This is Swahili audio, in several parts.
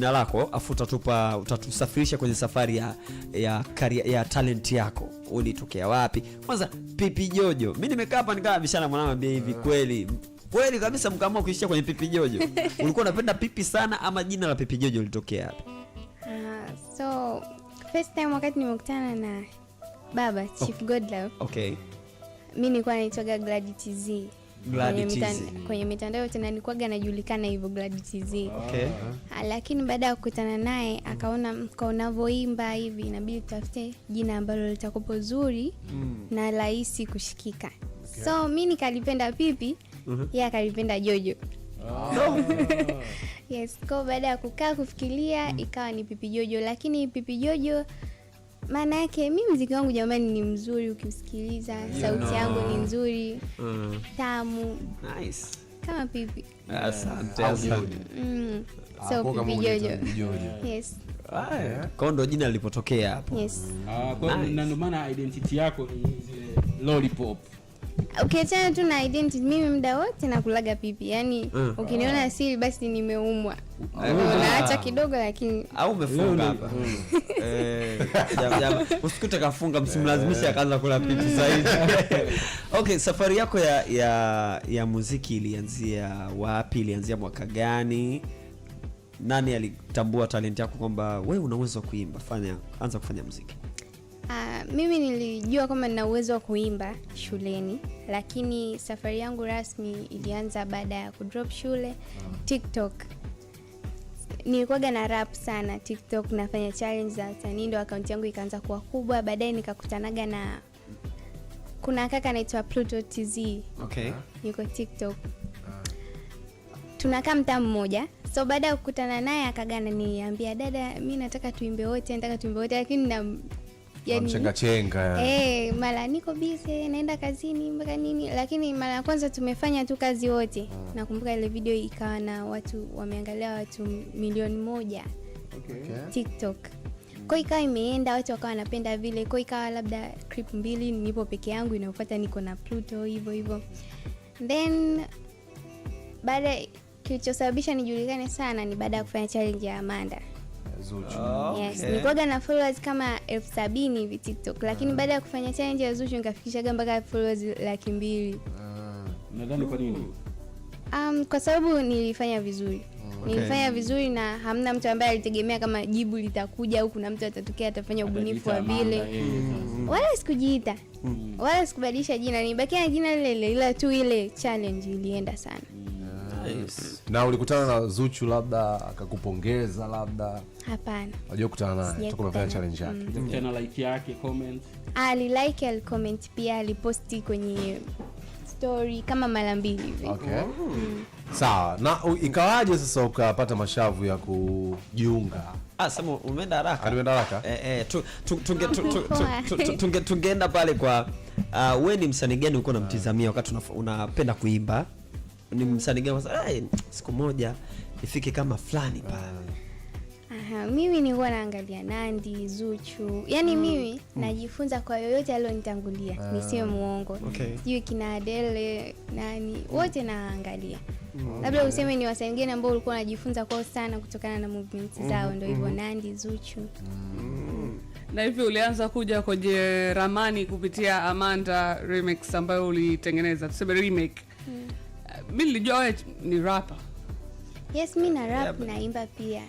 Na lako afu utatusafirisha kwenye safari ya talent yako. Ulitokea wapi? Kwanza Pipi Jojo. Mimi nimekaa hapa nikaa bishana mwanangu ambia hivi kweli kabisa mkaamua kuishia kwenye Pipi Jojo. Ulikuwa unapenda Pipi sana ama jina la Pipi Jojo litokea wapi? So first time wakati nimekutana na baba Chief Godlove. Okay. Mimi nilikuwa naitwa Gladi TZ. Kwenye mitandao yote na nilikuwa najulikana hivyo Gladi TZ. Okay. Lakini baada ya kukutana naye akaona kwa unavyoimba hivi inabidi tutafute jina ambalo litakopo zuri na rahisi kushikika. Okay. So mimi nikalipenda Pipi, yeye akalipenda Jojo. Yes, kwa baada ya kukaa kufikiria ikawa ni Pipi Jojo, lakini Pipi Jojo maana yake mimi muziki wangu jamani ni mzuri ukisikiliza, sauti yangu ni nzuri, tamu. Nice. Kama Pipi. Asante. So Pipi Jojo. Yes. Kwa ndo jina lilipotokea hapo. Yes. Kwa ndio maana identity yako ni Lollipop. Ukiachana tu na identity, mimi muda wote nakulaga Pipi. Yaani ukiniona asili basi nimeumwa. Naacha kidogo lakini au umefunga hapa. Usikute kafunga msimlazimisha akaanza kula Pipi zaidi. Okay, safari yako ya muziki ilianzia wapi? Ilianzia mwaka gani? Nani alitambua talent yako kwamba wewe una uwezo wa kuimba? Anza kufanya muziki. Mimi nilijua kwamba nina uwezo wa kuimba shuleni, lakini safari yangu rasmi ilianza baada ya kudrop shule. TikTok. Nilikuwa na rap sana TikTok, nafanya challenge za Tanindo, account yangu ikaanza kuwa kubwa. Baadaye nikakutanaga na kuna kaka anaitwa Pluto TZ. Okay. Yuko TikTok. Tunakaa mtaa mmoja. So baada ya kukutana naye akagana niambia, dada mimi nataka tuimbe wote, lakini yani chenga. Mara niko busy naenda kazini mpaka nini, lakini mara ya kwanza tumefanya tu kazi wote. Nakumbuka ile video ikawa na watu wameangalia watu 1,000,000. Okay. TikTok. Kwa ikawa imeenda watu wakawa wanapenda vile, kwa ikawa labda clip 2 nipo peke yangu, inafuata niko na Pluto hivyo. Then baada kilichosababisha nijulikane sana ni baada ya kufanya challenge ya Amanda Zuchu. Yes, nilikuwa na followers kama 70,000 hivi TikTok, lakini baada ya kufanya challenge ya Zuchu nikafikisha mpaka followers 200,000. Nadhani kwa nini? Kwa sababu nilifanya vizuri. Nilifanya vizuri na hamna mtu ambaye alitegemea kama jibu litakuja au kuna mtu atatokea atafanya ubunifu wa vile. Wala sikujiita. Wala sikubadilisha jina, nilibakia na jina lile ila tu ile challenge ilienda sana. Nice. Na ulikutana na Zuchu labda akakupongeza labda? Hapana. Unajua kukutana naye toka unafanya challenge yake. Mtana like yake comment. Alilike, alicomment pia, aliposti kwenye story kama mara 2 hivi. Okay. Sawa. Na ikawaje sasa ukapata mashavu ya kujiunga? Sema umeenda haraka. Umeenda haraka? Tungeenda pale kwa wewe ni msanii gani uko unamtizamia wakati unapenda kuimba? Ni msanii gani sasa siku moja ifike kama fulani pale? Mimi nilikuwa naangalia Nandi, Zuchu. Yaani mimi najifunza kwa yoyote alionitangulia. Nisiwe muongo. Sijui kina Adele nani, wote naangalia. Labda useme ni wasanii gani ambao ulikuwa unajifunza kwao sana kutokana na movements zao, ndio hivyo Nandi, Zuchu. Na hivi ulianza kuja kwenye ramani kupitia Amanda remix ambayo ulitengeneza, tuseme remake. Mimi nilijua wewe ni rapper. Yes, mimi na rap naimba pia.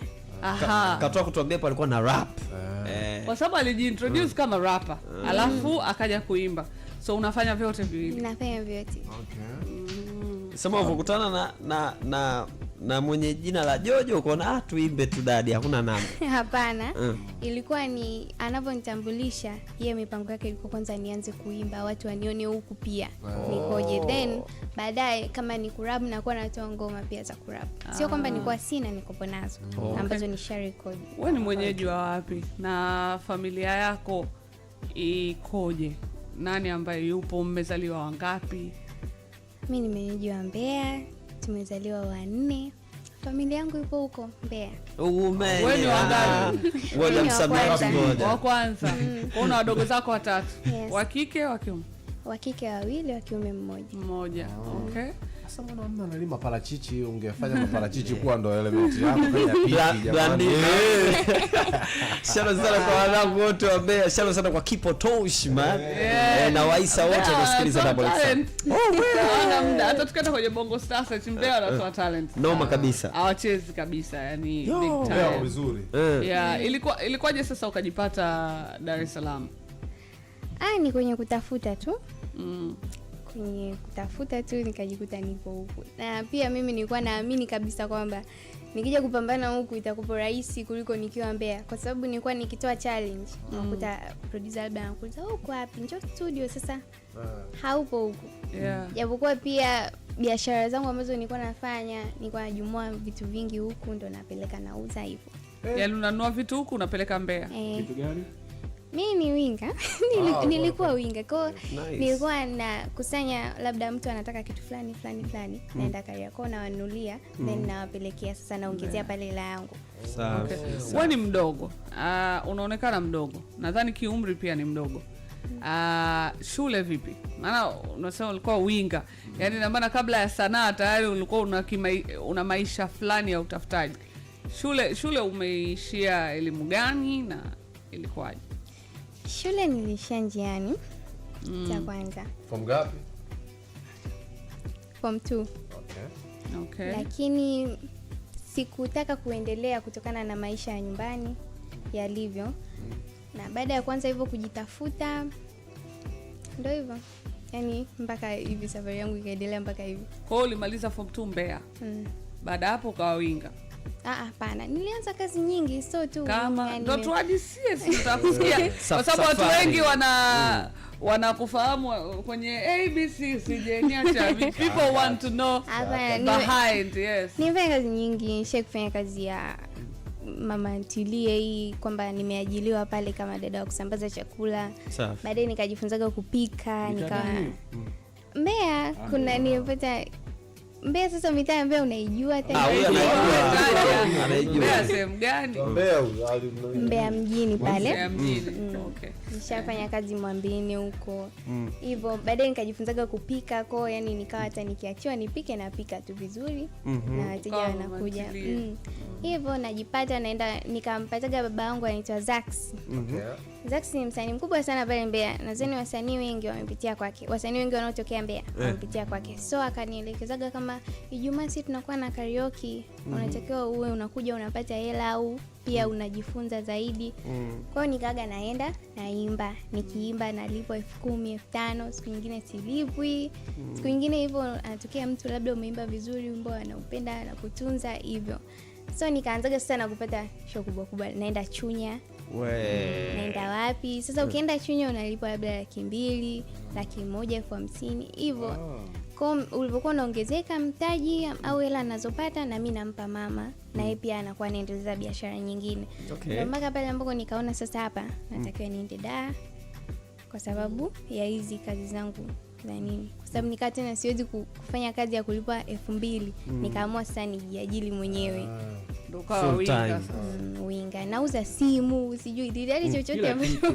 Katoa kutuambia palikuwa na rap. Kwa sababu alijiintroduce kama rapper, alafu akaja kuimba. So unafanya vyote viwili. Nafanya vyote. Sema ukutana na mwenye jina la Jojo ukaona tuimbe tu dadi, hakuna namba. Hapana. Ilikuwa ni anavyonitambulisha, yeye mipango yake ilikuwa kwanza nianze kuimba, watu wanione huku pia. Nikoje, then baadaye kama ni kurap na kuwa natoa ngoma pia za kurap. Sio kwamba nilikuwa sina, nikopo nazo ambazo ni share record. Wewe ni mwenyeji wa wapi na familia yako ikoje? Nani ambaye yupo, mmezaliwa wangapi? Mimi ni mwenyeji wa Mbeya, tumezaliwa 4. Familia yangu ipo huko Mbeya. Wewe ni wangapi? Wewe msamiati mmoja. Wa kwanza. Una wadogo zako 3. Yes. Wa kike wa kiume? Wa kike 2, wa kiume 1. Okay. Sasa mbona hamna nalima parachichi? Ungefanya maparachichi kuwa ndo element yako kwenye pipi jamani. Shalo sana kwa wanangu wote wa Mbeya, shalo sana kwa Kipo Tosh man. Na Waisa wote wanasikiliza Double FM. Ana hata tukienda kwenye Bongo Stars Mbeya wanatoa talent. Noma kabisa. Hawachezi kabisa, yani big Mbeya time. vizuri. Yeah, ilikuwaje sasa ukajipata Dar es Salaam? Ni kwenye kutafuta tu. Kwenye kutafuta tu nikajikuta nipo huku. Na pia mimi nilikuwa naamini kabisa kwamba nikija kupambana huku itakuwa rahisi kuliko nikiwa Mbeya, kwa sababu nilikuwa nikitoa challenge nakuta producer labda anakuuliza uko wapi, njoo studio. Sasa haupo huku. Japokuwa pia biashara zangu ambazo nilikuwa nafanya nilikuwa najumua vitu vingi huku, ndo napeleka nauza hivyo. Yaani unanunua vitu huku unapeleka Mbeya. Kitu gani? Mimi ni winga. Nilikuwa winga. Kwa nilikuwa nakusanya labda mtu anataka kitu fulani, naenda Kariakoo na wanunulia, then nawapelekea, sasa naongezea pale hela yangu. Sawa. Okay. Wewe ni mdogo. Unaonekana mdogo. Nadhani kiumri pia ni mdogo. Shule vipi? Maana unasema ulikuwa winga. Yaani na maana kabla ya sanaa tayari ulikuwa una maisha fulani ya utafutaji. Shule umeishia elimu gani na ilikuwaje? Shule nilishia njiani cha kwanza. Form ngapi? Form 2. Okay. Lakini sikutaka kuendelea kutokana na maisha ya nyumbani yalivyo. Na baada ya kwanza hivyo kujitafuta, ndio hivyo. Yaani mpaka hivi safari yangu ikaendelea mpaka hivi. Kwa hiyo ulimaliza form 2 Mbeya. Baada hapo ukawa winga. Hapana, nilianza kazi nyingi, so tu kama ndo tuadisie tutakusikia kwa sababu watu wengi wanakufahamu kwenye ABC sijeniacha. People want to know behind. Yes, nimefanya kazi nyingi. Nisha kufanya kazi ya mama ntilie hii, kwamba nimeajiliwa pale kama dada wa kusambaza chakula. Baadaye nikajifunzaga kupika, nikawa Mbeya. Kuna nilipata Mbeya, sasa mitaa ya Mbeya unaijua tena. Anaijua. Mbeya sehemu gani? Mbeya mjini pale. Mbeya mjini. Okay. Nishafanya kazi Mwambini huko. Hivyo baadaye nikajifunzaga kupika, kwa yani nikawa hata nikiachiwa nipike napika tu vizuri na wateja wanakuja. Hivyo najipata naenda, nikampataga baba yangu anaitwa Zax. Zax ni msanii mkubwa sana pale Mbeya. Nadhani wasanii wengi wamepitia kwake. Wasanii wengi wanaotokea Mbeya wamepitia kwake. So akanielekezaga kama Ijumaa sisi tunakuwa na karaoke, unatakiwa uwe unakuja unapata hela au pia unajifunza zaidi. Kwa hiyo nikaaga naenda naimba, nikiimba nalipwa 10,000, 5,000, siku nyingine silipwi. Siku nyingine hivyo anatokea mtu labda umeimba vizuri, wimbo anaupenda na kutunza hivyo. So nikaanzaga sasa na kupata show kubwa, naenda Chunya. Naenda wapi? Sasa ukienda Chunya unalipwa labda 200,000, 100,000, 50,000 hivyo. Kwa ulivyokuwa unaongezeka mtaji au hela anazopata, na mimi nampa mama, na yeye pia anakuwa anaendeleza biashara nyingine. Ndio mpaka pale ambapo nikaona sasa hapa natakiwa niende Dar kwa sababu ya hizi kazi zangu za nini. Kwa sababu nikaa tena siwezi kufanya kazi ya kulipwa 2,000. Nikaamua sasa nijiajiri mwenyewe. Ndio kwa winga. Winga. Nauza simu, sijui idadi chochote ambacho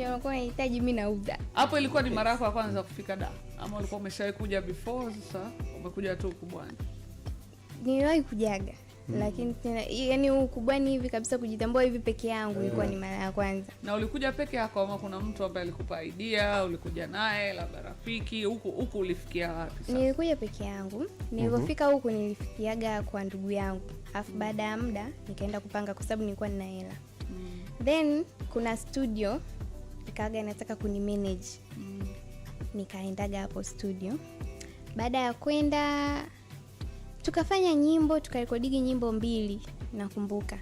unakuwa unahitaji mimi nauza. Hapo ilikuwa ni mara yako ya kwanza kufika Dar ama ulikuwa umeshawahi kuja before? Sasa umekuja tu kubwani? Niliwahi kujaga. Lakini tena yani ukubwani hivi kabisa kujitambua hivi peke yangu ilikuwa ni mara ya kwanza. Na ulikuja peke yako ama kuna mtu ambaye alikupa idea, ulikuja naye labda rafiki? Huku ulifikia wapi sasa? Nilikuja peke yangu. Nilipofika huku nilifikiaga kwa ndugu yangu. Alafu baada ya muda nikaenda kupanga kwa sababu nilikuwa nina hela. Then kuna studio nikaaga nataka kunimanage. Nikaendaga hapo studio. Baada ya kwenda tukafanya nyimbo, tukarekodigi nyimbo 2 nakumbuka.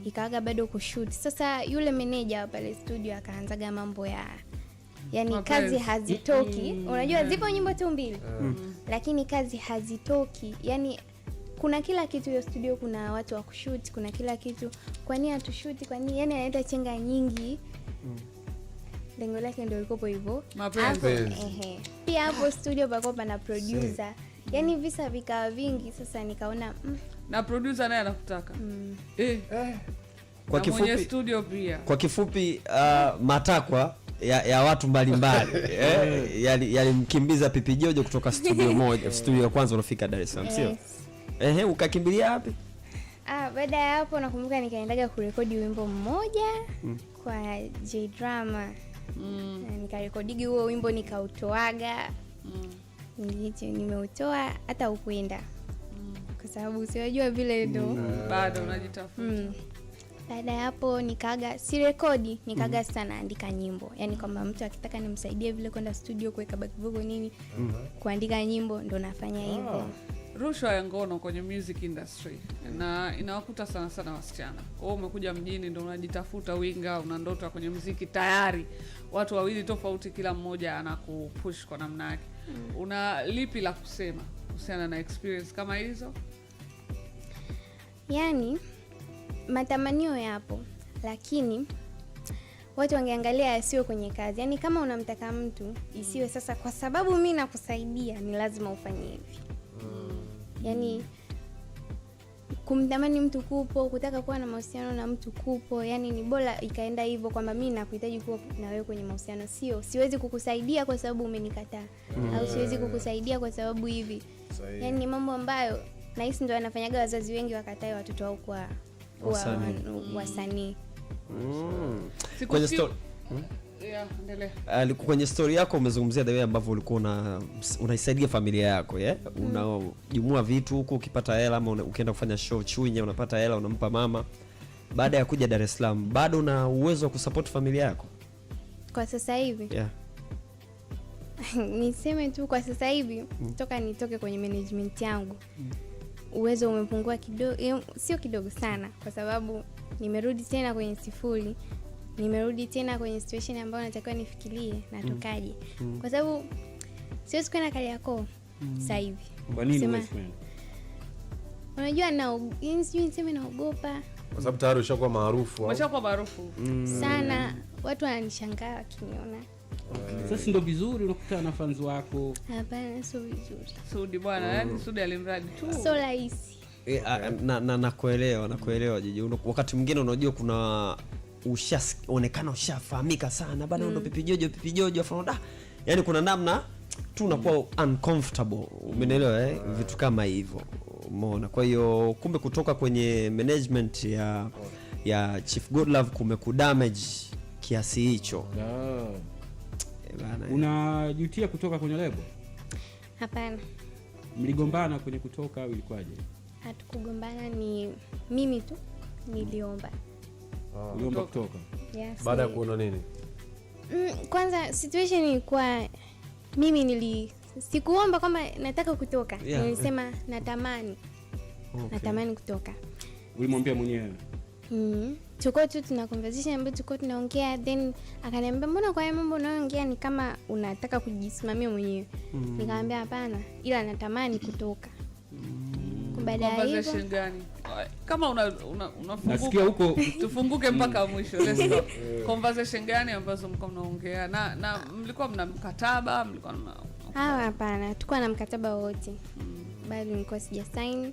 Ikaaga bado kushoot. Sasa yule manager pale studio akaanzaga mambo ya yani kazi hazitoki. Unajua zipo nyimbo tu 2. Lakini kazi hazitoki. Yani kuna kila kitu hiyo studio, kuna watu wa kushoot, kuna kila kitu. Kwa nini hatushoot? Kwa nini? Yani analeta chenga nyingi. Lengo lake ndio liko hivyo. Pia hapo studio pako pana producer. Yani visa vikawa vingi. Sasa nikaona na producer naye anakutaka. Kwa kifupi studio pia. Kwa kifupi matakwa ya watu mbalimbali yalimkimbiza Pipi Jojo kutoka studio ya kwanza unafika Dar es Salaam, sio? Yes. Ukakimbilia wapi? Baada ya hapo nakumbuka nikaendaga kurekodi wimbo mmoja kwa J Drama. Nikarekodigi huo wimbo nikautoaga. Nimeutoa hata ukwenda. Kwa sababu siwajua vile ndo bado unajitafuta. Baada ya hapo nikaga si rekodi, nikaga sana andika nyimbo. Yaani kama mtu akitaka nimsaidie vile kwenda studio kuweka back vocal nini, kuandika nyimbo ndo nafanya hivyo. Rushwa ya ngono kwenye music industry na inawakuta sana sana wasichana. Wewe umekuja mjini ndo unajitafuta winga, una ndoto kwenye muziki tayari. Watu wawili tofauti, kila mmoja anakupush kwa namna yake. Una lipi la kusema kuhusiana na experience kama hizo? Yaani matamanio yapo, lakini watu wangeangalia yasiwe kwenye kazi. Yaani kama unamtaka mtu, isiwe sasa kwa sababu mimi nakusaidia ni lazima ufanye hivi. Yaani kumtamani mtu kupo, kutaka kuwa na mahusiano na mtu kupo, yani ni bora ikaenda hivyo kwamba mimi nakuhitaji kuwa na wewe kwenye mahusiano, sio siwezi kukusaidia kwa sababu umenikataa au siwezi kukusaidia kwa sababu hivi. Yani ni mambo ambayo nahisi ndio wanafanyaga wazazi wengi wakatae watoto wao kwa wasanii. Kwenye story kwenye story yako umezungumzia the way ambavyo ulikuwa unaisaidia familia yako, unajumua vitu huko, ukipata hela ama ukienda kufanya show Chunya unapata hela unampa mama. Baada ya kuja Dar es Salaam bado una uwezo wa kusupport familia yako kwa sasa hivi? Niseme tu kwa sasa hivi toka nitoke kwenye management yangu uwezo umepungua kidogo, sio kidogo sana, kwa sababu nimerudi tena kwenye sifuri. Nimerudi tena kwenye situation ambayo natakiwa nifikirie natokaje. Kwa sababu siwezi kwenda Kariakoo sasa hivi. Kwa nini wewe kwenda? Unajua sijui niseme naogopa. Kwa sababu tayari ushakuwa maarufu. Umeshakuwa maarufu sana. Watu wananishangaa wakiniona. Sasa ndio vizuri unakutana na fans wako. Hapana, sio vizuri. Sudi bwana, yani Sudi alimradi tu. Sio rahisi. Nakuelewa Jiji. Wakati mwingine unajua kuna ushaonekana ushafahamika sana bado ndo Pipi Jojo afa yani kuna namna tu unakuwa uncomfortable, umeelewa vitu kama hivyo, umeona. Kwa hiyo kumbe kutoka kwenye management ya Chief Godlove kumekudamage kiasi hicho. Unajutia kutoka kwenye lebo? Hapana. Mligombana kwenye kutoka au ilikuwaje? Hatukugombana, ni mimi tu niliomba. Uliomba kutoka? Yes. Baada ya kuona nini? Kwanza situation ilikuwa mimi sikuomba kwamba nataka kutoka. Nilisema natamani. Okay. Natamani kutoka. Ulimwambia mwenyewe? Tuko tu tuna conversation ambayo tuko tunaongea, then akaniambia mbona kwa mambo unayoongea ni kama unataka kujisimamia mwenyewe. Nikamwambia hapana, ila natamani kutoka. Baada ya hivyo conversation gani? Kama unafunguka nasikia huko tufunguke mpaka mwisho. Let's go. Conversation gani ambazo mko mnaongea na mlikuwa mna mkataba, mlikuwa na hapana, tulikuwa na mkataba wote. Bado nilikuwa sija sign.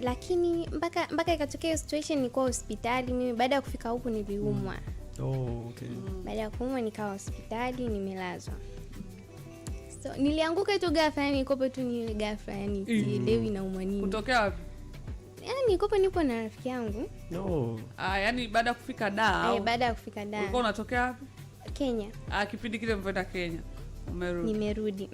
Lakini mpaka ikatokea situation nilikuwa hospitali. Mimi baada ya kufika huku niliumwa. Okay. Baada ya kuumwa nikawa hospitali, nimelazwa. So nilianguka tu ghafla, yani nikopo tu ni ghafla, yani sielewi naumwa nini. Kutokea wapi? Yani nikopo nipo na rafiki yangu. Yani baada ya kufika Dar au? Baada ya kufika Dar. Ulikuwa unatokea wapi? Kenya. Kipindi kile mvenda Kenya. Umerudi? Nimerudi.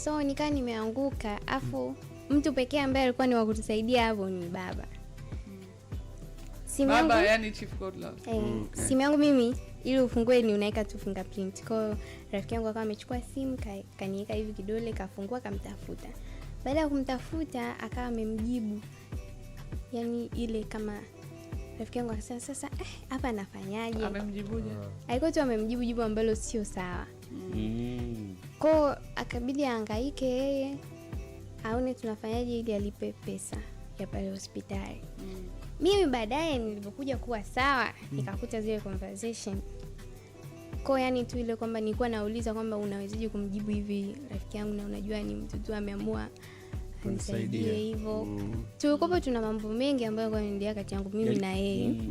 So nikaa nimeanguka, afu mtu pekee ambaye alikuwa ni wa kutusaidia hapo ni baba. Simu yangu, baba yani Chief Godlove. Simu yangu mimi ili ufungue ni unaweka tu fingerprint. Kwa hiyo rafiki yangu akawa amechukua simu kaniweka hivi kidole, kafungua, kamtafuta. Baada ya kumtafuta akawa amemjibu. Yani ile kama rafiki yangu akasema sasa hapa nafanyaje? Amemjibuje? Alikuwa tu amemjibu jibu ambalo sio sawa. Kwa akabidi ahangaike yeye aone tunafanyaje ili alipe pesa ya pale hospitali. Mimi baadaye nilipokuja kuwa sawa nikakuta zile conversation. Kwa yani tu ile kwamba nilikuwa nauliza kwamba unawezaje kumjibu hivi rafiki yangu na unajua ni mtu tu ameamua anisaidie hivyo. Tulikuwa tuna mambo mengi ambayo yanaendelea kati yangu mimi na yeye.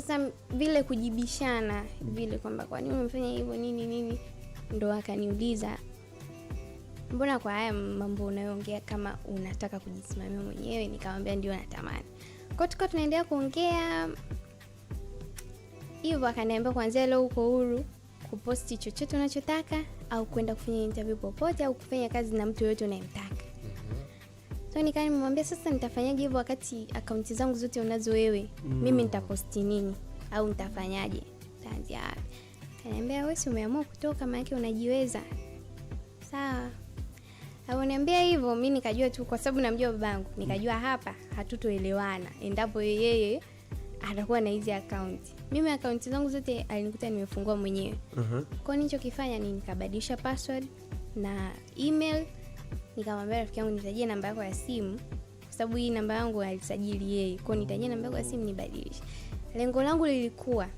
Sasa vile kujibishana vile kwamba kwa nini umefanya hivyo nini, ndo akaniuliza mbona kwa haya mambo unayoongea kama unataka kujisimamia mwenyewe. Nikamwambia ndio natamani. Kwa tuko tunaendelea kuongea hivyo, akaniambia kuanzia leo uko huru kuposti chochote unachotaka au kwenda kufanya interview popote au kufanya kazi na mtu yoyote unayemtaka. So nikamwambia sasa nitafanyaje hivyo wakati akaunti zangu zote unazo wewe? Mimi nitaposti nini au nitafanyaje? Taanzia wapi? Akaniambia wewe si umeamua kutoka, maana yake unajiweza. Sawa. Aliniambia hivyo, mimi nikajua tu kwa sababu namjua babangu, nikajua hapa hatutoelewana endapo yeye atakuwa na hizi account. Mimi account zangu zote alinikuta nimefungua mwenyewe. Kwa nini nilichokifanya ni nikabadilisha password na email. Nikamwambia rafiki yangu nitajie namba yako ya simu kwa sababu hii namba yangu alisajili yeye. Kwa nitajie namba yako ya simu nibadilishe. Lengo langu lilikuwa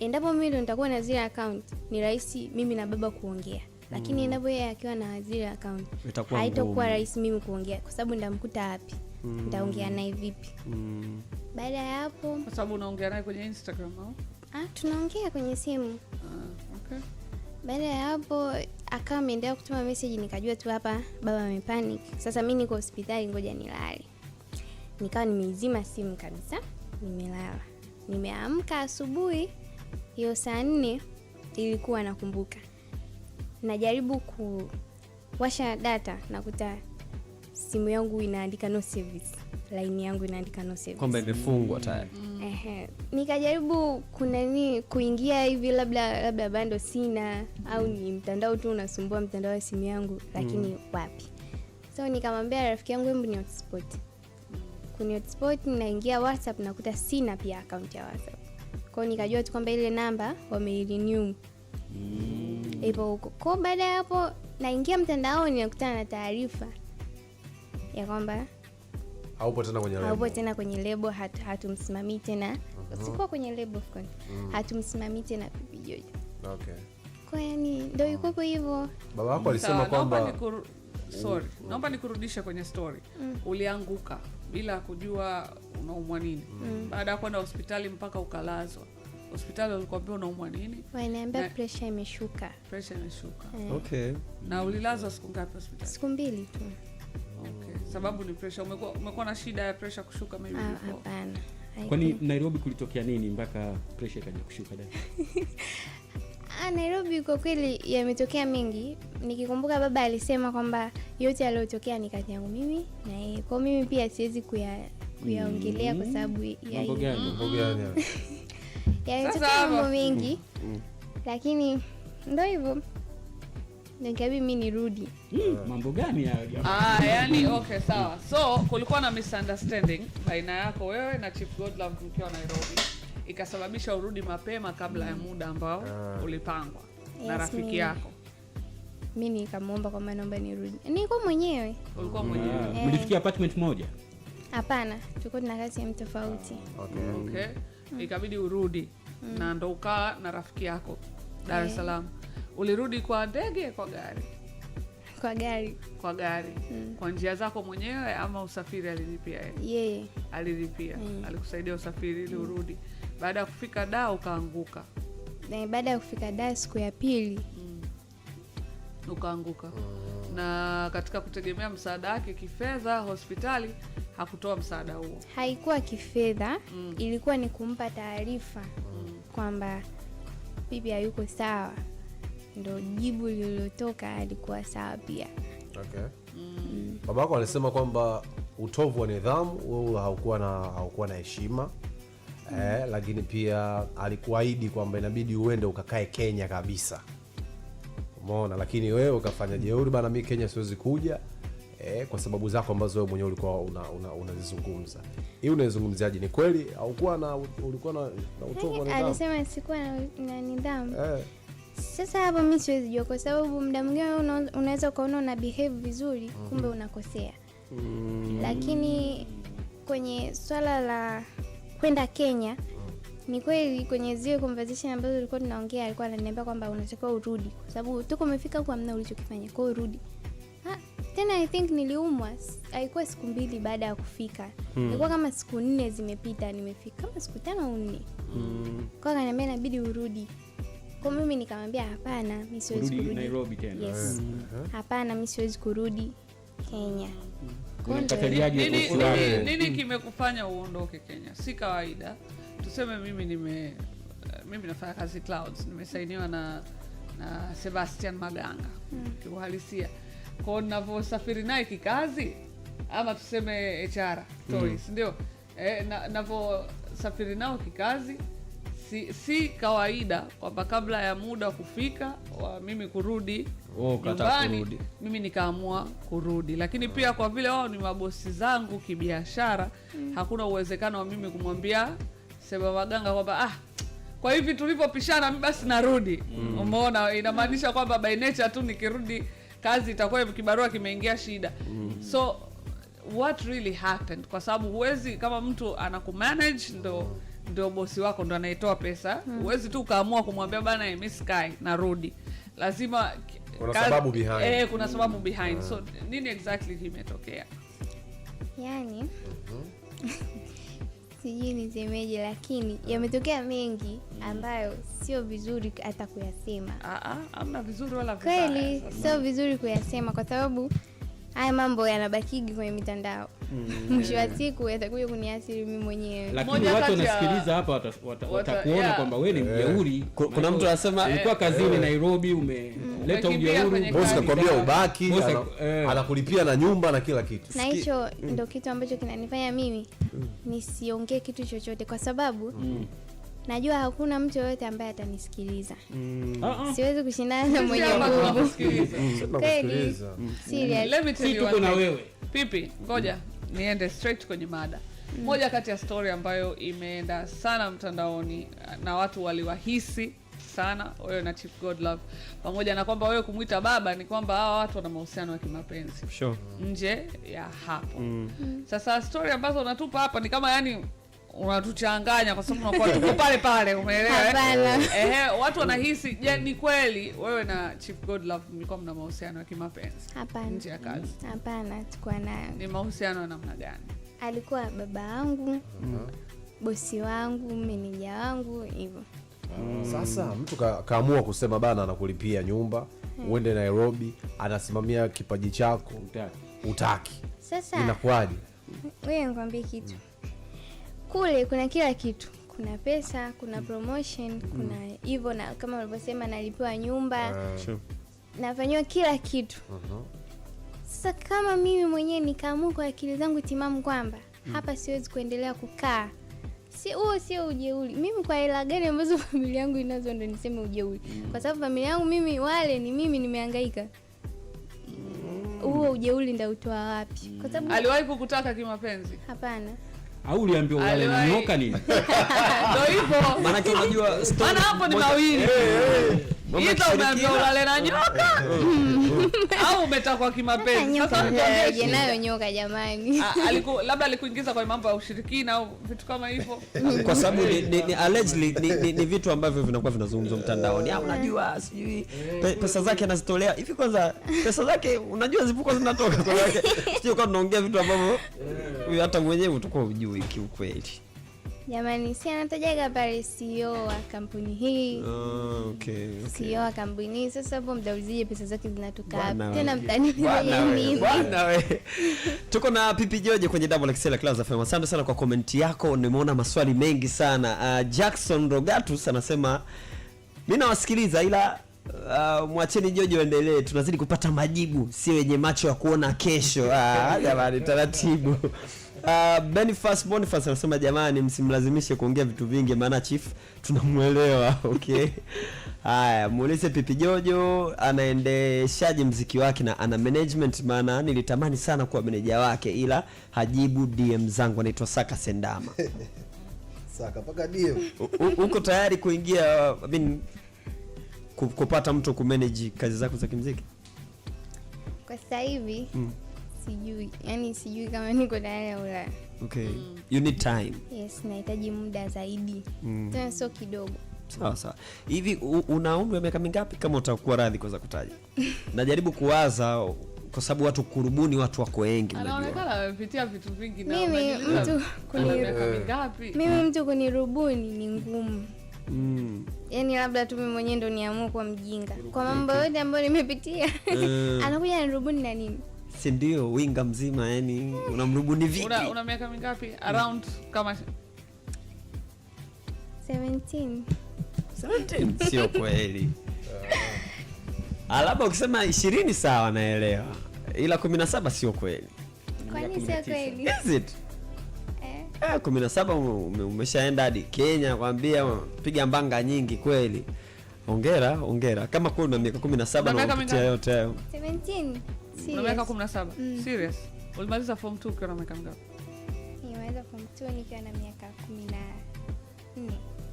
endapo mimi ndo nitakuwa na zile account ni rahisi mimi na baba kuongea. Lakini endapo yeye akiwa na zile account haitakuwa rahisi mimi kuongea kwa sababu ndamkuta wapi? Nitaongea naye vipi? Baada ya hapo, Kwa sababu unaongea naye kwenye Instagram au? tunaongea kwenye simu. Okay. Baada ya hapo akawa ameendelea kutuma message, nikajua tu hapa baba amepanic. Sasa mimi niko hospitali, ngoja nilale. Nikawa nimeizima simu kabisa, nimelala. Nimeamka asubuhi hiyo saa 4 ilikuwa nakumbuka. Najaribu kuwasha data, nakuta simu yangu inaandika no service. Line yangu inaandika no service. Kwamba imefungwa tayari. Nikajaribu kuingia hivi labda bando sina au ni mtandao tu unasumbua mtandao wa simu yangu, lakini wapi. So nikamwambia rafiki yangu hebu ni hotspot. Kuni hotspot ninaingia WhatsApp nakuta sina pia account ya WhatsApp. Kwa hiyo nikajua tu kwamba ile namba wamerenew. Ipo huko. Kwa baada ya hapo naingia mtandaoni nakutana na taarifa ya kwamba haupo tena kwenye lebo, hatumsimamii tena. Sikuwa kwenye lebo of course. Hatumsimamii tena Pipi Jojo. Okay. Kwa yani ndio yuko hivyo. Baba wako alisema kwamba naomba nikurudishe kwenye story. Ulianguka bila kujua unaumwa nini. Baada ya kwenda hospitali mpaka ukalazwa. Hospitali walikwambia unaumwa nini? Waniambia pressure imeshuka. Pressure imeshuka. Okay. Na ulilazwa siku ngapi hospitali? Siku 2 tu. Okay. Sababu ni pressure. Umekuwa na shida ya pressure kushuka maybe before? Hapana. Kwani Nairobi kulitokea nini mpaka pressure ikaja kushuka dada? Nairobi kwa kweli yametokea mengi. Nikikumbuka baba alisema kwamba yote yaliyotokea ni kati yangu mimi na yeye. Kwa mimi pia siwezi kuyaongelea kwa sababu ya Mambo gani? yametokea mambo mengi. Lakini ndio hivyo. Nikabi mimi nirudi. Mambo gani ya? Yani okay sawa. So kulikuwa na misunderstanding baina yako wewe na Chief Godlove mkiwa Nairobi. Ikasababisha urudi mapema kabla ya muda ambao ulipangwa na rafiki yako. Mimi nikamwomba kwa maana naomba nirudi. Nilikuwa mwenyewe. Ulikuwa mwenyewe. Mlifikia apartment moja? Hapana, tulikuwa tunakaa sehemu tofauti. Okay. Ikabidi urudi na ndo ukaa na rafiki yako Dar es Salaam. Ulirudi kwa ndege kwa gari? Kwa gari. Kwa njia zako mwenyewe ama usafiri alilipia yeye? Alilipia. Alikusaidia usafiri ili urudi. Baada ya kufika Dar ukaanguka. Baada ya kufika Dar siku ya pili ukaanguka. Na katika kutegemea msaada wake kifedha, hospitali hakutoa msaada huo. Haikuwa kifedha, ilikuwa ni kumpa taarifa kwamba Pipi hayuko sawa. Ndio jibu lililotoka, alikuwa sawa pia. Okay. Baba wako alisema kwamba utovu wa nidhamu, wewe haukuwa na heshima. Lakini pia alikuahidi kwamba inabidi uende ukakae Kenya kabisa. Umeona, lakini wewe ukafanya jeuri bana, mimi Kenya siwezi kuja kwa sababu zako ambazo wewe mwenyewe ulikuwa unazizungumza. Hii unaizungumziaje? Ni kweli ulikuwa na utovu wa nidhamu? Alisema sikuwa na nidhamu. Sasa hapo mimi siwezi jua kwa sababu muda mwingine unaweza ukaona una behave vizuri kumbe unakosea. Lakini kwenye swala la kwenda Kenya ni kweli kwenye zile conversation ambazo tulikuwa tunaongea alikuwa ananiambia kwamba unatakiwa urudi kwa sababu tuko umefika huko hamna ulichokifanya, kwa hiyo urudi. tena I think niliumwa, haikuwa siku 2 baada ya kufika. Ilikuwa kama siku 4 zimepita, nimefika kama siku 5 au 4. Kwa akaniambia inabidi urudi. Kwa mimi nikamwambia hapana, mimi siwezi kurudi Nairobi tena. Yes. Hapana, mimi siwezi kurudi Kenya. Nini kimekufanya uondoke Kenya? Si kawaida. Tuseme mimi nafanya kazi Clouds, nimesainiwa na Sebastian Maganga. Kiuhalisia. Kwa ninavyosafiri naye kikazi ama tuseme HR stories, ndio? Ninavyosafiri nao kikazi si kawaida kwamba kabla ya muda kufika wa mimi kurudi nyumbani, mimi nikaamua kurudi. Lakini pia kwa vile wao ni mabosi zangu kibiashara, hakuna uwezekano wa mimi kumwambia Seba Maganga kwamba kwa hivi tulivyopishana mimi basi narudi. Umeona, inamaanisha kwamba by nature tu nikirudi kazi itakuwa kibarua kimeingia shida. So what really happened? Kwa sababu huwezi, kama mtu anakumanage ndio bosi wako ndo anaitoa pesa, huwezi tu ukaamua kumwambia bana mimi sky narudi. Lazima kuna sababu behind. Kuna sababu behind. So nini exactly kimetokea? Yani sijui nisemeje, lakini yametokea mengi ambayo sio vizuri hata kuyasema. Hamna vizuri wala vibaya. Kweli sio vizuri kuyasema kwa sababu haya mambo yanabakigi kwenye mitandao. Mwisho wa siku yatakuja kuniathiri mimi mwenyewe. Lakini watu wanasikiliza hapa watakuona kwamba wewe ni mjeuri. Kuna mtu anasema alikuwa kazini Nairobi, umeleta ujeuri, bosi kakwambia ubaki, anakulipia na nyumba na kila kitu. Na hicho ndio kitu ambacho kinanifanya mimi nisiongee kitu chochote kwa sababu najua hakuna mtu yoyote ambaye atanisikiliza. Siwezi kushindana na mwenye nguvu. Kweli. Serious. Let me tell you tuko na wewe. Pipi, ngoja niende straight kwenye mada. Moja kati ya story ambayo imeenda sana mtandaoni na watu waliwahisi sana wewe na Chief Godlove, pamoja na kwamba wewe kumuita baba, ni kwamba hawa watu wana mahusiano ya kimapenzi. Sure. Nje ya hapo. Sasa story ambazo unatupa hapa ni kama yani unatuchanganya kwa sababu unakuwa tuko pale pale, umeelewa? Watu wanahisi ni kweli wewe na Chief Godlove mlikuwa mna mahusiano ya kimapenzi? Hapana. Nje ya kazi? Hapana, tulikuwa nayo. Ni mahusiano ya namna gani? Alikuwa baba wangu, bosi wangu, meneja wangu, hivyo. Sasa mtu kaamua kusema bana anakulipia nyumba, uende Nairobi, anasimamia kipaji chako, utaki. Sasa inakuwaje? Wewe nikwambie kitu. Kule kuna kila kitu. Kuna pesa, kuna promotion, kuna hivyo, na kama ulivyosema nalipiwa nyumba. Nafanywa kila kitu. Sasa kama mimi mwenyewe nikaamua kwa akili zangu timamu kwamba hapa siwezi kuendelea kukaa, sio ujeuri. Mimi kwa hela gani ambazo familia yangu inazo ndo niseme ujeuri? Kwa sababu familia yangu mimi wale ni mimi nimehangaika. Huo ujeuri ndio utoa wapi? Kwa sababu aliwahi kukutaka kimapenzi? Hapana. Au uliambiwa wale nyoka nini? Ndio hivyo. Maana unajua maana hapo ni mawili. Either umeambiwa ulale na nyoka au umetakwa kimapenzi. Sasa ndio nayo nyoka jamani. Labda alikuingiza kwa mambo ya ushirikina au vitu kama hivyo. Kwa sababu ni allegedly ni vitu ambavyo vinakuwa vinazungumzwa mtandaoni. Unajua sijui pesa zake anazitolea. Hivi kwanza pesa zake unajua zipo zinatoka kwa yake. Sio kwa tunaongea vitu ambavyo hata mwenyewe utakuwa hujui kiukweli. Jamani, si anatajaga pale CEO wa kampuni hii. Okay. CEO wa kampuni hii. Sasa hapo mtaulizije pesa zake zinatoka wapi? Tena mtani nini? Bwana wewe. Tuko na Pipi Joje kwenye Double XL Clouds FM. Asante sana kwa komenti yako. Nimeona maswali mengi sana. Jackson Rogatus anasema mimi nawasikiliza ila mwacheni Joje waendelee. Tunazidi kupata majibu, si wenye macho ya kuona kesho. Jamani taratibu. Boniface anasema jamani msimlazimishe kuongea vitu vingi maana Chief tunamuelewa. Okay. Haya, muulize Pipi Jojo anaendeshaje muziki wake na ana management, maana nilitamani sana kuwa meneja wake ila hajibu DM zangu. Anaitwa Saka Sendama. Saka paka DM. Uko tayari kuingia kupata mtu kumanage kazi zako za kimuziki? Kwa sasa hivi sijui, yani sijui kama niko tayari au la. Okay. You need time. Yes, nahitaji muda zaidi. Tena sio kidogo. Sawa. Hivi una umri wa miaka mingapi kama utakuwa radhi kuweza kutaja? Najaribu kuwaza kwa sababu watu kurubuni watu wako wengi unajua. Anaonekana amepitia vitu vingi na Mimi mtu kunirubuni ni ngumu. Yaani labda tu mimi mwenyewe ndo niamue kwa mjinga. Kwa mambo yote ambayo nimepitia. Anakuja anirubuni na nini? Si ndio winga mzima yani unamrubuni vipi? Una miaka mingapi? Around kama 17. Sio kweli. Labda ukisema 20 sawa naelewa. Ila 17 sio kweli. Kwani sio kweli? Is it? 17 umeshaenda hadi Kenya kwambia piga mbanga nyingi kweli. Hongera. Kama kweli una miaka 17 na unapitia yote hayo. 17. Una miaka 17. Serious? Ulimaliza form 2 ukiwa na miaka mingapi? Nilimaliza form 2 nikiwa na miaka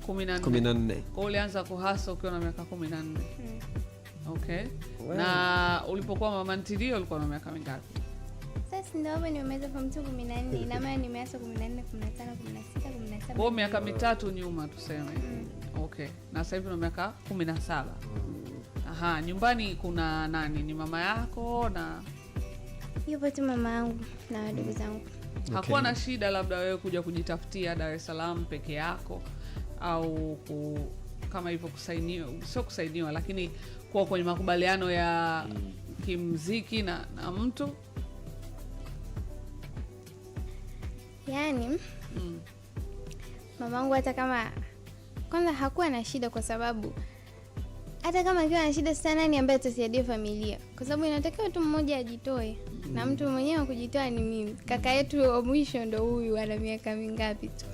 14. Kwa ulianza kuhasa ukiwa na miaka 14. Okay. Well. Na ulipokuwa mama ntilio ulikuwa na miaka mingapi? Sasa ndio hapo nimemaliza form 2 14. Ina maana nimeanza 14, 15, 16, 17. Kwa miaka mitatu nyuma tuseme. Okay. Na sasa hivi una miaka 17. Aha, nyumbani kuna nani? Ni mama yako na yupo tu mama yangu na ndugu zangu. Hakuwa na shida labda wewe kuja kujitafutia Dar es Salaam peke yako au kama hivyo kusainiwa, sio kusainiwa lakini kuwa kwenye makubaliano ya kimuziki na mtu? Yaani mamangu hata kama kwanza hakuwa na shida, kwa sababu hata kama akiwa na shida sana nani ambaye atasaidia familia, kwa sababu inatakiwa tu mmoja ajitoe. Na mtu mwenyewe wa kujitoa ni mimi. Kaka yetu wa mwisho ndo huyu, ana miaka mingapi tu.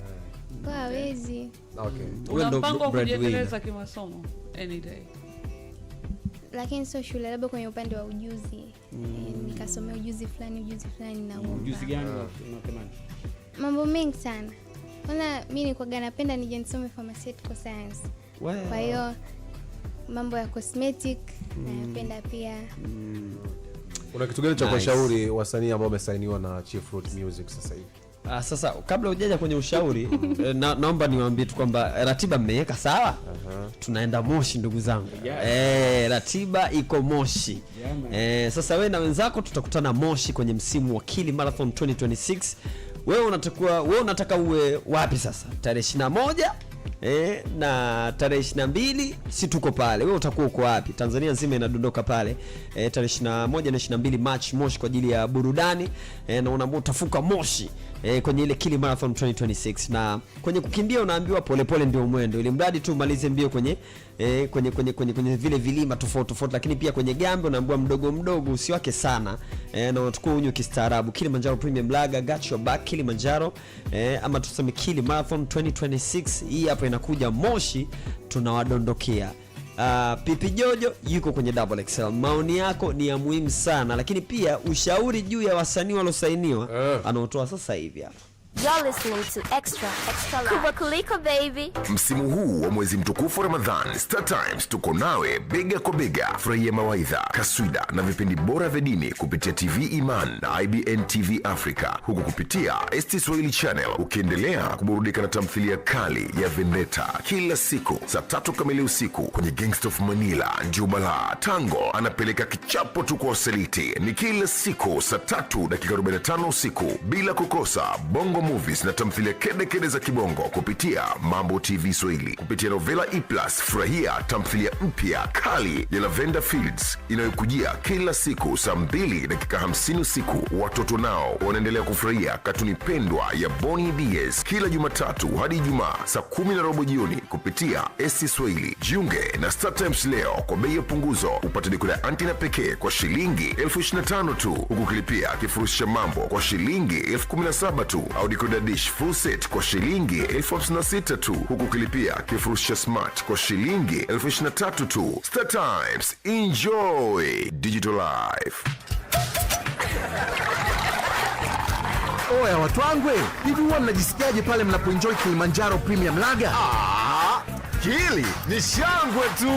Kwa hawezi. Okay. Una mpango kujiendeleza kimasomo any day? Lakini sio shule, labda kwenye upande wa ujuzi. Nikasomea ujuzi fulani na ujuzi gani unatamani? Mambo mengi sana. Kwanza mimi nilikuwa napenda nije nisome pharmaceutical science. Wow. Kwa hiyo mambo ya cosmetic napenda pia. Una kitu gani cha kuwashauri wasanii ambao wamesainiwa na Chief Fruit Music sasa hivi? Sasa kabla hujaja kwenye ushauri naomba niwaambie tu kwamba ratiba mmeweka sawa. Tunaenda Moshi ndugu zangu. Ratiba iko Moshi. Sasa wewe na wenzako tutakutana Moshi kwenye msimu wa Kili Marathon 2026. Wewe unataka uwe wapi sasa? Tarehe 21 na tarehe 22 si tuko pale. Wewe utakuwa uko wapi? Tanzania nzima inadondoka pale. Tarehe 21 na 22 March Moshi kwa ajili ya burudani. Na unaamua utafuka Moshi kwenye ile Kili Marathon 2026. Na kwenye kukimbia unaambiwa pole ndio mwendo. Ili mradi tu umalize mbio kwenye vile vilima tofauti, lakini pia kwenye gambe unaambiwa mdogo usiwake sana. Na unatakiwa unywe kistaarabu. Kilimanjaro Premium Lager, got your back Kilimanjaro. Ama tuseme Kili Marathon 2026. Hii hapa inakuja Moshi, tunawadondokea. Pipi Jojo yuko kwenye Double XL. Maoni yako ni ya muhimu sana, lakini pia ushauri juu ya wasanii waliosainiwa anaotoa sasa hivi hapa. You're listening to Extra Kubwa Kuliko baby. Msimu huu wa mwezi mtukufu Ramadhan, Star Times tuko nawe bega kwa bega. Furahia mawaidha, kaswida na vipindi bora vya dini kupitia TV Iman na IBN TV Africa, huku kupitia ST Swahili Channel ukiendelea kuburudika na tamthilia kali ya Vendetta kila siku saa 3 kamili usiku. Kwenye Gangsta of Manila, Jubala Tango anapeleka kichapo tu kwa wasaliti, ni kila siku saa 3:45 usiku. Bila kukosa Bongo Movies na tamthilia kede za kibongo kupitia Mambo TV Swahili. Kupitia Novela E+, furahia tamthilia mpya kali ya Lavender Fields inayokujia kila siku saa 2:50 usiku. Watoto nao wanaendelea kufurahia katuni pendwa ya Bonnie Diaz kila Jumatatu hadi Ijumaa saa 10:15 jioni kupitia ST Swahili. Jiunge na Star Times leo kwa bei ya punguzo. Upate dekoda antina pekee kwa shilingi 25,000 tu, huku kilipia kifurushi cha mambo kwa shilingi 17,000 tu, au dekoda dish full set kwa shilingi 56,000 tu, huku kilipia kifurushi cha smart kwa shilingi 23,000 tu. Star Times, enjoy digital life. Oya watu wangu, hivi huwa mnajisikiaje pale mnapoenjoy Kilimanjaro Premium Lager? Hili ni shangwe tu.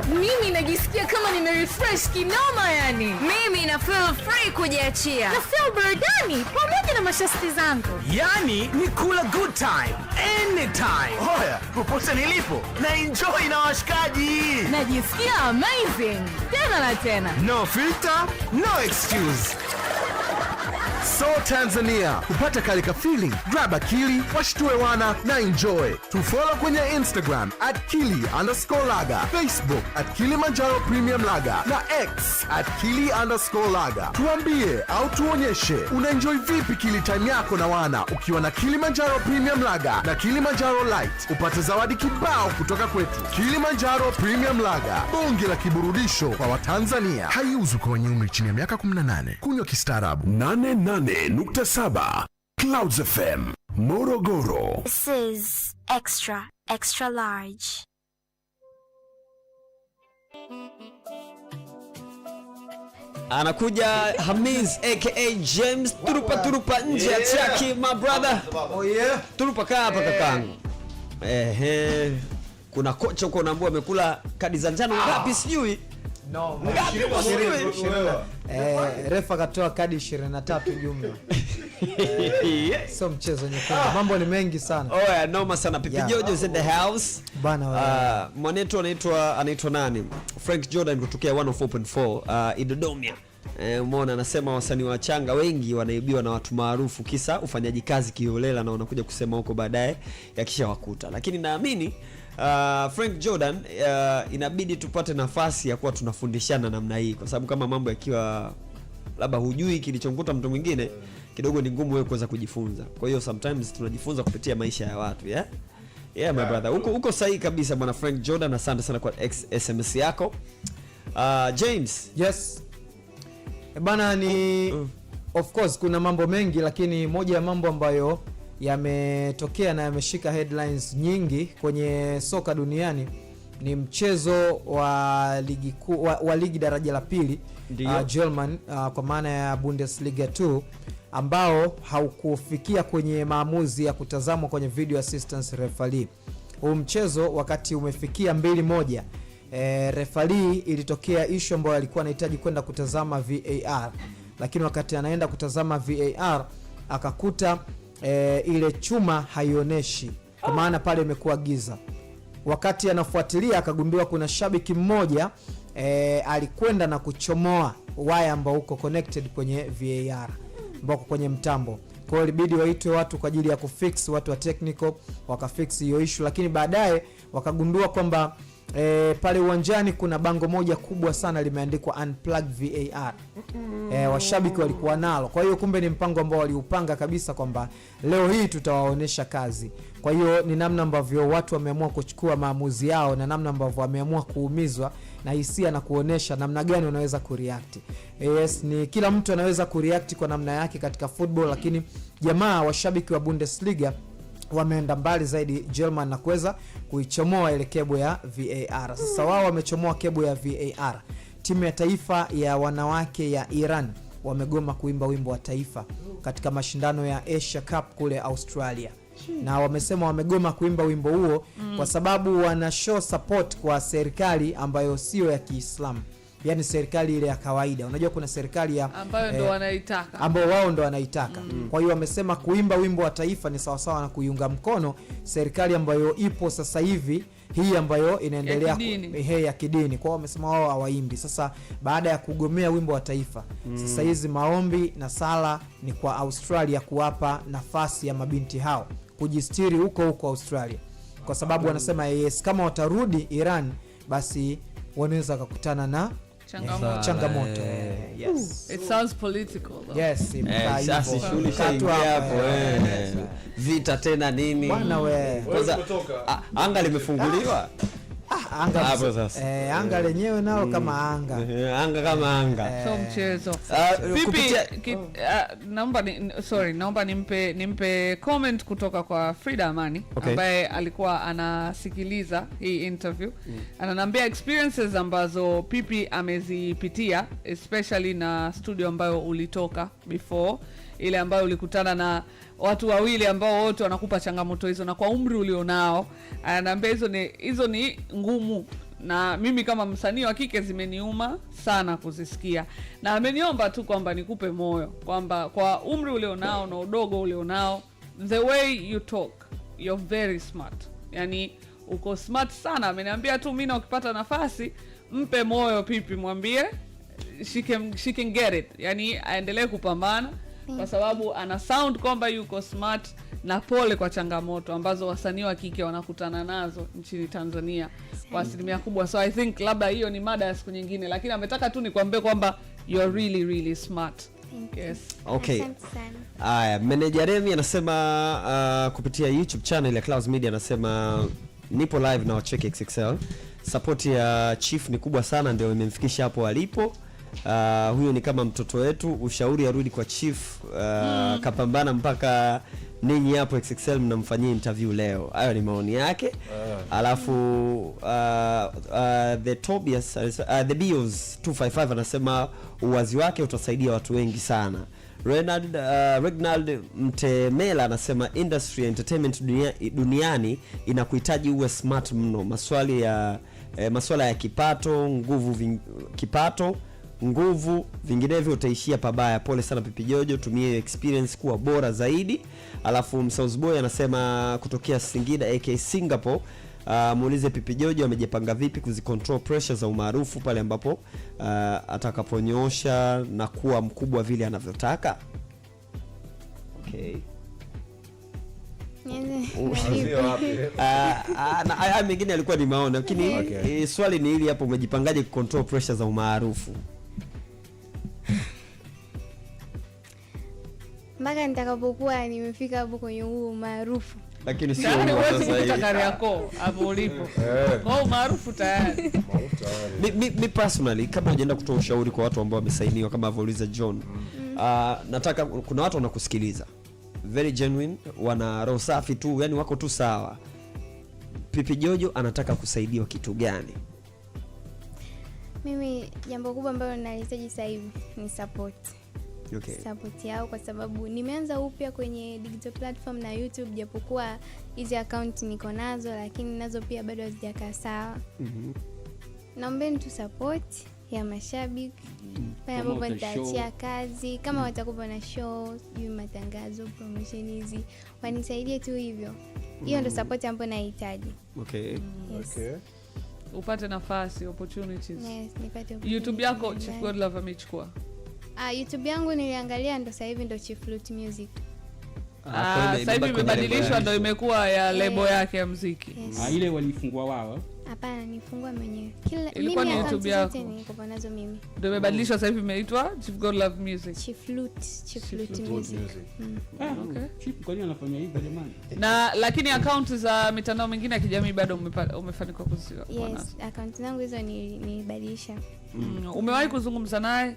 Mimi najisikia kama nimerefresh kinoma yani. Mimi na feel free kujiachia. Na feel burudani pamoja na mashasti zangu. Yani ni kula good time anytime. Hoya, popote nilipo na enjoy na washikaji. Najisikia amazing. Tena na tena. No filter, no excuse. So Tanzania, kupata kalika feeling, grab akili, washtue wana na enjoy. Tufollow kwenye Instagram @kili_laga, Facebook @Kilimanjaro Premium Lager na X @Kili_laga. Tuambie au tuonyeshe una enjoy vipi Kili time yako na wana ukiwa na Kilimanjaro Premium Lager na Kilimanjaro Light. Upate zawadi kibao kutoka kwetu. Kilimanjaro Premium Lager, bonge la kiburudisho kwa Watanzania. Haiuzwi kwa wenye umri chini ya miaka 18. Kunywa kistaarabu. 88.7 Clouds FM Morogoro. This is extra large. Anakuja Hamiz aka James turupa nje ya chaki my brother. Oh yeah. Turupa kaa hapa kakangu. Kuna kocha huko unaambia amekula kadi za njano ngapi sijui. No, Ngapi sijui. refa katoa kadi 23 jumla. Sio mchezo nyekundu. Mambo ni mengi sana. Oh yeah, noma sana. Pipi Jojo is in the house. Bana mwanetu anaitwa nani? Frank Jordan kutokea 104.4 Idodomia. Umeona anasema wasanii wachanga wengi wanaibiwa na watu maarufu kisa ufanyaji kazi kiholela na wanakuja kusema huko baadaye yakisha wakuta. Lakini naamini Frank Jordan inabidi tupate nafasi ya kuwa tunafundishana namna hii kwa sababu kama mambo yakiwa labda hujui kilichomkuta mtu mwingine kidogo ni ngumu wewe kuweza kujifunza. Kwa hiyo sometimes tunajifunza kupitia maisha ya watu, yeah my brother. Uko sahihi kabisa bwana Frank Jordan, asante sana kwa SMS yako. James. Yes. Bana ni of course kuna mambo mengi lakini moja ya mambo ambayo yametokea na yameshika headlines nyingi kwenye soka duniani ni mchezo wa ligi wa ligi daraja la pili German kwa maana ya Bundesliga 2 ambao haukufikia kwenye maamuzi ya kutazamwa kwenye video assistance referee. Huu mchezo wakati umefikia 2-1 referee ilitokea issue ambayo alikuwa anahitaji kwenda kutazama VAR, lakini wakati anaenda kutazama VAR akakuta ile chuma haionyeshi kwa maana pale imekuwa giza. Wakati anafuatilia akagundua kuna shabiki mmoja alikwenda na kuchomoa waya ambao uko connected kwenye VAR ambao kwenye mtambo. Kwa hiyo ilibidi waitwe watu kwa ajili ya kufix, watu wa technical wakafix hiyo issue, lakini baadaye wakagundua kwamba pale uwanjani kuna bango moja kubwa sana limeandikwa unplug VAR. Washabiki walikuwa nalo. Kwa hiyo kumbe ni mpango ambao waliupanga kabisa kwamba leo hii tutawaonesha kazi. Kwa hiyo ni namna ambavyo watu wameamua kuchukua maamuzi yao na namna ambavyo wameamua kuumizwa na hisia na kuonesha namna gani unaweza kureact. Yes, ni kila mtu anaweza kureact kwa namna yake katika football, lakini jamaa washabiki wa Bundesliga wameenda mbali zaidi German na kuweza kuichomoa ile kebo ya VAR. Sasa wao wamechomoa kebo ya VAR. Timu ya taifa ya wanawake ya Iran wamegoma kuimba wimbo wa taifa katika mashindano ya Asia Cup kule Australia. Na wamesema wamegoma kuimba wimbo huo kwa sababu wana show support kwa serikali ambayo sio ya Kiislamu. Yaani serikali ile ya kawaida. Unajua kuna serikali ya ambayo ndo wanaitaka. Ambao wao ndo wanaitaka. Kwa hiyo wamesema kuimba wimbo wa taifa ni sawa sawa na kuiunga mkono serikali ambayo ipo sasa hivi, hii ambayo inaendelea ya kidini. Kwa hiyo wamesema wao hawaimbi. Sasa baada ya kugomea wimbo wa taifa, sasa hizi maombi na sala ni kwa Australia kuwapa nafasi ya mabinti hao kujistiri huko Australia. Kwa sababu wanasema yes, kama watarudi Iran basi wanaweza kukutana na changamoto. Yes. It sounds political though. Yes, sasa shule shaingia hapo vita tena nini? Bwana wewe. Kwanza anga limefunguliwa. Anga lenyewe nao kama anga. Anga kama anga. So mchezo. Pipi naomba nimpe comment kutoka kwa Frida Amani ambaye alikuwa anasikiliza hii interview. Ananiambia experiences ambazo Pipi amezipitia especially na studio ambayo ulitoka before ile ambayo ulikutana na watu wawili ambao wote wanakupa changamoto hizo, na kwa umri ulionao anaambia hizo ni ngumu, na mimi kama msanii wa kike zimeniuma sana kuzisikia, na ameniomba tu kwamba nikupe moyo kwamba kwa umri ulionao na udogo ulionao, the way you talk, you're very smart, yani uko smart sana. Ameniambia tu mimi na ukipata nafasi mpe moyo Pipi, mwambie she can get it, yani aendelee kupambana kwa sababu ana sound kwamba yuko smart, na pole kwa changamoto ambazo wasanii wa kike wanakutana nazo nchini Tanzania kwa asilimia kubwa. So I think labda hiyo ni mada ya siku nyingine, lakini ametaka tu nikwambie kwamba you're really really smart. Yes. Okay. Aya, Meneja Remi anasema kupitia YouTube channel ya Clouds Media, anasema nipo live na wacheke XXL. Support ya Chief ni kubwa sana, ndio imemfikisha hapo alipo. Huyo ni kama mtoto wetu, ushauri arudi kwa Chief. Kapambana mpaka ninyi hapo XXL mnamfanyia interview leo. Hayo ni maoni yake. Alafu the Tobias the Bios 255 anasema uwazi wake utasaidia watu wengi sana. Regnald Mtemela anasema industry ya entertainment duniani inakuhitaji uwe smart mno. Masuala ya kipato, nguvu, vinginevyo utaishia pabaya. Pole sana Pipi Jojo, tumie experience kuwa bora zaidi. Alafu Msouth Boy anasema kutokea Singida aka Singapore, muulize Pipi Jojo amejipanga vipi kuzicontrol pressure za umaarufu pale ambapo atakaponyoosha na kuwa mkubwa vile anavyotaka. Okay. Haya mengine alikuwa ni maoni, lakini swali ni hili hapo, umejipangaje kucontrol pressure za umaarufu? Mpaka nitakapokuwa nimefika hapo kwenye huo maarufu. Lakini sio huwezi kutaka yako hapo ulipo. Kwa maarufu tayari. Mi personally, kabla hujaenda kutoa ushauri kwa watu ambao wamesainiwa kama alivyouliza John, nataka, kuna watu wanakusikiliza very genuine, wana roho safi tu, yani wako tu sawa. Pipi Jojo anataka kusaidiwa kitu gani? Mimi jambo kubwa ambalo nalihitaji sasa hivi ni support. Okay. Support yao, kwa sababu nimeanza upya kwenye digital platform na YouTube, japokuwa hizi account niko nazo, lakini nazo pia bado hazijakaa sawa. Naombeni tu support ya mashabiki pale ambapo nitaachia kazi, kama watakuwa na show, matangazo, promotion hizi, wanisaidie tu hivyo. Hiyo ndio support ambayo nahitaji. Okay. Yes. Okay. Upate nafasi, opportunities. Yes, nipate YouTube yako Chief Godlove amechukua. YouTube yangu niliangalia, ndo sasa hivi ndo Chief Flute Music. Sasa hivi imebadilishwa, ndo imekuwa ya lebo yake ya muziki. Yes. Ile walifungua wao? Hapana, nifungua mwenyewe. Ilikuwa ni YouTube yako. Niko nazo mimi. Ndio imebadilishwa sasa hivi imeitwa Chief Godlove Music. Chief Flute Music. Okay. Chief kwa nini anafanya hivyo jamani? Na lakini account za mitandao mingine ya kijamii bado umefanikiwa kuziwa? Yes, account zangu hizo nilibadilisha. Umewahi kuzungumza naye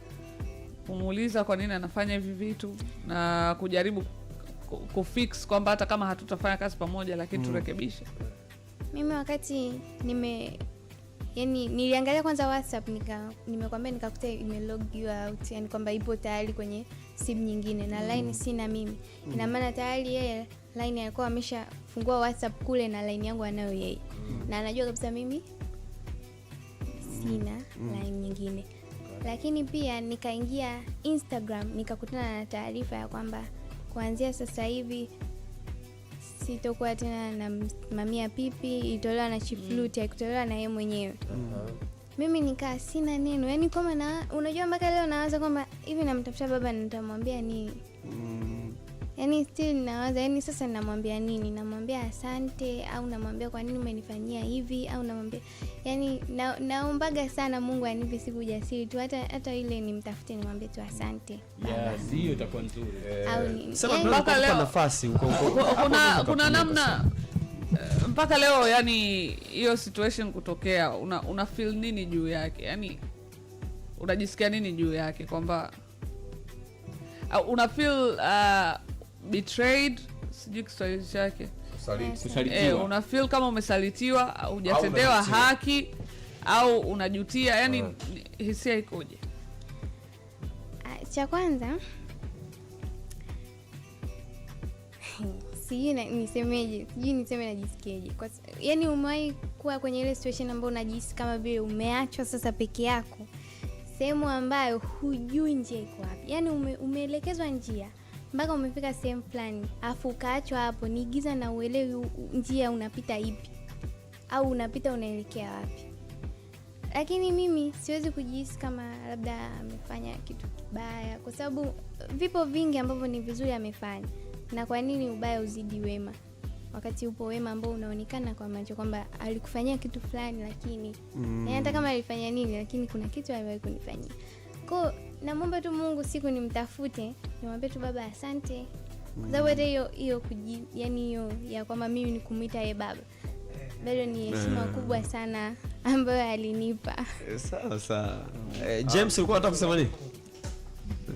kumuuliza kwa nini anafanya hivi vitu na kujaribu kufix kwamba hata kama hatutafanya kazi pamoja lakini turekebishe? Mimi wakati niliangalia kwanza WhatsApp, nimekwambia nikakuta imelog you out, yani kwamba ipo tayari kwenye simu nyingine na line sina mimi. Ina maana tayari yeye line alikuwa ameshafungua WhatsApp kule na line yangu anayo yeye. Na anajua kabisa mimi sina line nyingine. Lakini pia nikaingia Instagram nikakutana na taarifa ya kwamba kuanzia sasa hivi sitokuwa tena na Mamia Pipi, itolewa na Chief Flute, haikutolewa na yeye mwenyewe. Mimi nikaa sina neno, yani kama unajua mpaka leo nawaza kwamba hivi namtafuta baba na nitamwambia nini. Yani still nawaza, yani sasa ninamwambia nini? Namwambia asante au namwambia kwa nini umenifanyia hivi, au namwambia, yani naombaga sana Mungu anipe siku ujasiri tu, hata ile nimtafute nimwambie tu asante. Yes, hiyo itakuwa nzuri. Sema mpaka leo nafasi kuna namna mpaka leo, yani hiyo situation kutokea, una feel nini juu yake? Yani unajisikia nini juu yake, kwamba una feel betrayed, sijui Kiswahili chake, Kusalitiwa. una feel kama umesalitiwa, hujatendewa haki, au unajutia, yani hisia ikoje? Cha kwanza sijui nisemeje, sijui niseme najisikiaje. Yani umewahi kuwa kwenye ile situation ambayo unajihisi kama vile umeachwa sasa peke yako, sehemu ambayo hujui njia iko wapi. Yani umeelekezwa njia mpaka umefika sehemu fulani, afu ukaachwa hapo, ni giza na uelewi njia unapita ipi au unapita unaelekea wapi. Lakini mimi siwezi kujihisi kama labda amefanya kitu kibaya, kwa sababu vipo vingi ambavyo ni vizuri amefanya. Na kwa nini ubaya uzidi wema wakati upo wema ambao unaonekana kwa macho kwamba alikufanyia kitu fulani, lakini na hata kama alifanya nini, lakini kuna kitu aliwahi kunifanyia. Kwa namwomba tu Mungu siku nimtafute, nimwambie tu baba asante, kwa sababu hata hiyo yani hiyo ya kwamba mimi ni kumuita yeye baba bado ni heshima kubwa sana ambayo alinipa. Sawa sawa. James ulikuwa unataka kusema nini?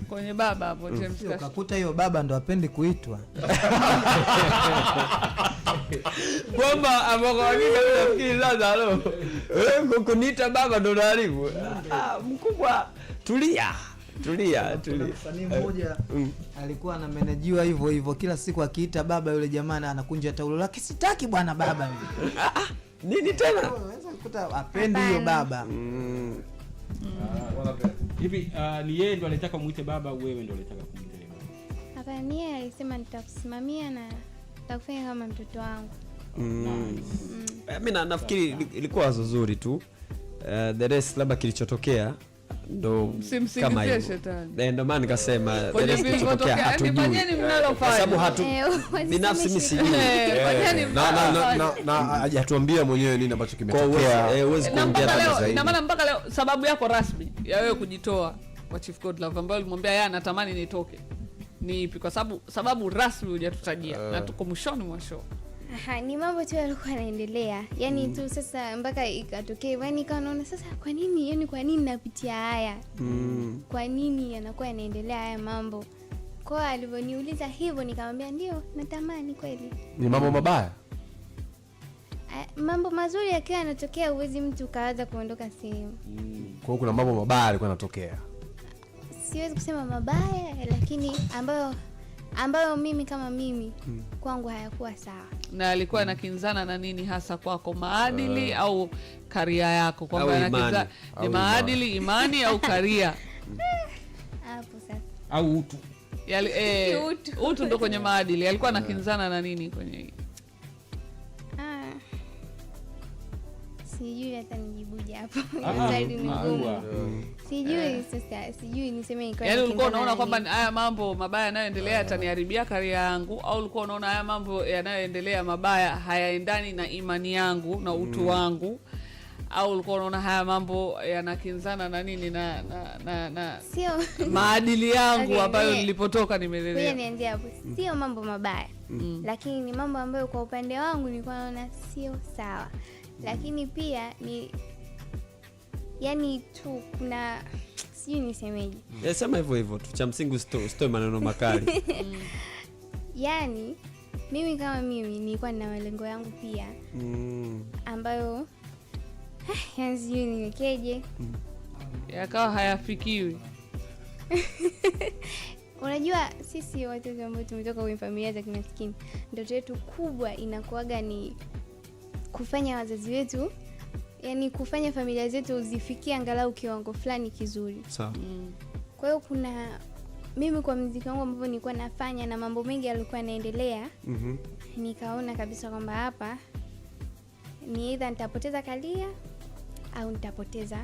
Kwenye baba hapo James ukakuta hiyo baba ndo apendi kuitwa. Kwamba amekawakika nafikiri sasa wewe kuniita baba ndo unaharibu. Mkubwa tulia. Msanii mmoja alikuwa anamenejiwa hivyo hivyo, kila siku akiita baba yule jamaa anakunja taulo lake, sitaki bwana baba. Nini tena? Unaweza kukuta apendi hiyo baba. Hivi ni yeye ndo alitaka muite baba au wewe ndo alitaka kumuita baba? Hapana, ni yeye alisema nitakusimamia na nitakufanya kama mtoto wangu. Mimi nafikiri ilikuwa wazo zuri tu. The rest labda kilichotokea ndo kama hivyo. Ndio maana nikasema the rest kilichotokea hatujui. Kwa sababu binafsi mimi sijui. Na hajatuambia mwenyewe nini ambacho kimetokea. Huwezi kuongea zaidi. Na maana mpaka leo sababu yako rasmi ya wewe kujitoa kwa Chief Godlove ambaye ulimwambia yeye anatamani nitoke ni ipi? Kwa sababu rasmi hujatutajia na tuko mwishoni mwa show. Ni mambo tu yalikuwa yanaendelea. Yani tu sasa mpaka ikatokea. Yani nikawa naona sasa kwa nini napitia haya? Kwa nini yanakuwa yanaendelea haya mambo? Kwa alivyoniuliza hivyo nikamwambia ndio natamani kweli. Ni mambo mabaya? Mambo mazuri yakiwa yanatokea uwezi mtu kaanza kuondoka sehemu. Kwa hiyo kuna mambo mabaya yalikuwa yanatokea. Siwezi kusema mabaya, lakini ambayo mimi kama mimi kwangu hayakuwa sawa. Na alikuwa anakinzana na nini hasa kwako, maadili au karia yako? Kwamba anakinzana ni maadili, imani au karia? Hapo sasa. Au utu. Utu ndo kwenye maadili. Alikuwa anakinzana na nini kwenye sijui hata nijibuje hapo. Swali ni ngumu. Sijui niseme iko. Yaani ulikuwa unaona kwamba haya mambo mabaya yanayoendelea yataniharibia karia yangu, au ulikuwa unaona haya mambo yanayoendelea mabaya hayaendani na imani yangu na utu wangu, au ulikuwa unaona haya mambo yanakinzana na nini na sio maadili yangu ambayo nilipotoka nimelelea? Wewe nianzie hapo. Sio mambo mabaya. Lakini ni mambo ambayo kwa upande wangu nilikuwa naona sio sawa. Lakini pia ni yani tu kuna sijui nisemeje. Sema hivyo tu, cha msingi usitoe maneno makali. Yani mimi kama mimi nilikuwa na malengo yangu pia ambayo yani sijui niwekeje yakawa hayafikiwi. Unajua sisi watu ambao tumetoka kwenye familia za kimaskini, ndoto yetu kubwa inakuwaga ni kufanya wazazi wetu, yani kufanya familia zetu zifikie angalau kiwango fulani kizuri. Sawa. Kwa hiyo mimi kwa muziki wangu ambao nilikuwa nafanya na mambo mengi yalikuwa yanaendelea, nikaona kabisa kwamba hapa ni either nitapoteza kalia au nitapoteza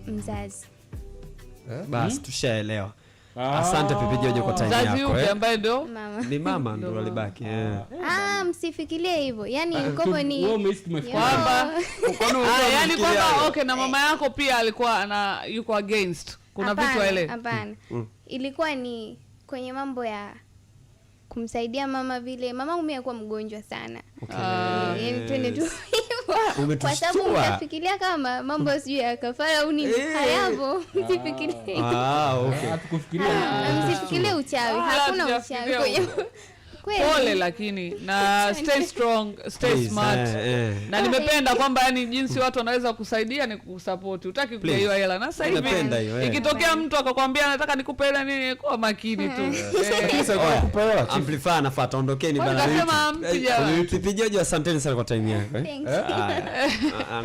mzazi. Basi tushaelewa. Asante Pipi Jojo kwa time yako. Mzazi yupi ambaye ndo? Mama. Ni mama ndo alibaki. Msifikirie hivyo. Yani ilikuwa ni kwamba yani kwamba okay, na mama yako pia alikuwa yuko against. Kuna vitu wale. Hapana. Ilikuwa ni kwenye mambo ya kumsaidia mama vile. Mamangu mimi alikuwa mgonjwa sana. Yani twende tu. Kwa sababu unafikiria kama mambo sijui ya kafara au nini, hayapo. Msifikirie. Okay. Msifikirie uchawi. Hakuna uchawi kwenye Kweli. pole, lakini na stay strong, stay Please, smart. Na nimependa kwamba yani jinsi watu wanaweza kusaidia ni kusupport. Utaki kugaiwa hela. Na sasa Napenda hivi hiyo, ikitokea mtu akakwambia nataka nikupe hela nini, kwa makini tu. Amplify anafuata, ondokeni Kwa bana. nikasema mtu jamani. Pipi Jojo, asanteni sana kwa time yako. Thanks. Haya.